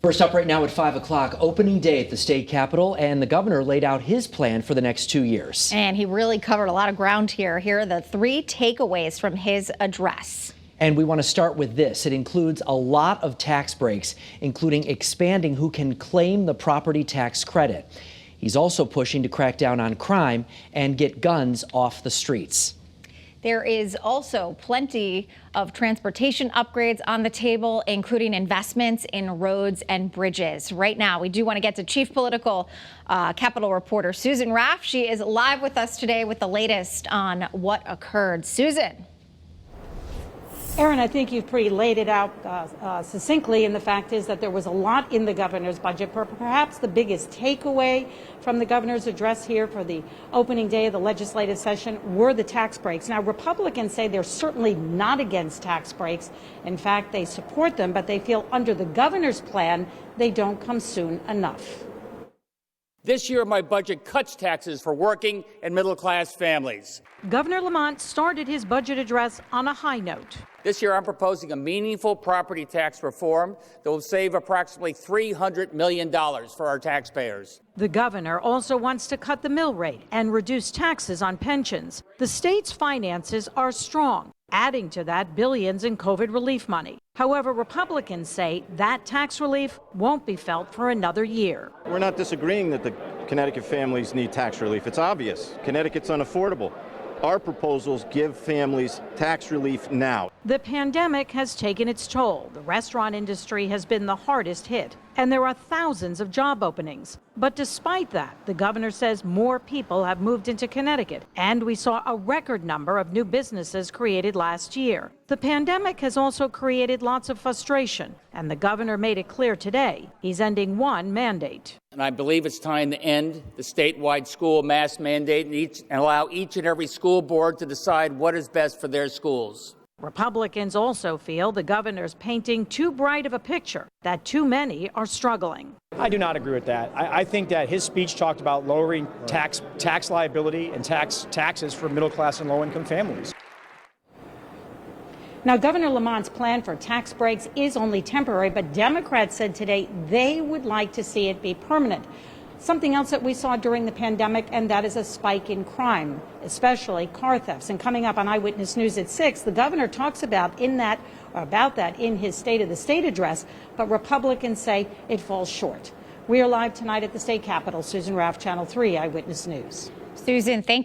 First up right now at 5 o'clock, opening day at the state capitol, and the governor laid out his plan for the next 2 years. And he really covered a lot of ground here. Here are the 3 takeaways from his address. And we want to start with this. It includes a lot of tax breaks, including expanding who can claim the property tax credit. He's also pushing to crack down on crime and get guns off the streets. There is also plenty of transportation upgrades on the table, including investments in roads and bridges. Right now, we do want to get to Chief Political Capitol reporter Susan Raff. She is live with us today with the latest on what occurred. Susan. Erin, I think you've pretty laid it out succinctly, and the fact is that there was a lot in the governor's budget. Perhaps the biggest takeaway from the governor's address here for the opening day of the legislative session were the tax breaks. Now, Republicans say they're certainly not against tax breaks. In fact, they support them, but they feel under the governor's plan, they don't come soon enough. This year, my budget cuts taxes for working and middle-class families. Governor Lamont started his budget address on a high note. This year, I'm proposing a meaningful property tax reform that will save approximately $300 million for our taxpayers. The governor also wants to cut the mill rate and reduce taxes on pensions. The state's finances are strong, adding to that billions in COVID relief money. However, Republicans say that tax relief won't be felt for another year. We're not disagreeing that the Connecticut families need tax relief. It's obvious. Connecticut's unaffordable. Our proposals give families tax relief now. The pandemic has taken its toll. The restaurant industry has been the hardest hit, and there are thousands of job openings. But despite that, the governor says more people have moved into Connecticut, and we saw a record number of new businesses created last year. The pandemic has also created lots of frustration, and the governor made it clear today he's ending one mandate. And I believe it's time to end the statewide school mask mandate and allow each and every school board to decide what is best for their schools. Republicans also feel the governor's painting too bright of a picture, that too many are struggling. I do not agree with that. I think that his speech talked about lowering tax liability and taxes for middle class and low income families. Now, Governor Lamont's plan for tax breaks is only temporary, but Democrats said today they would like to see it be permanent. Something else that we saw during the pandemic, and that is a spike in crime, especially car thefts. And coming up on Eyewitness News at 6, the governor talks about that in his State of the State address, but Republicans say it falls short. We are live tonight at the state capitol. Susan Raff, Channel 3 Eyewitness News. Susan, thank you.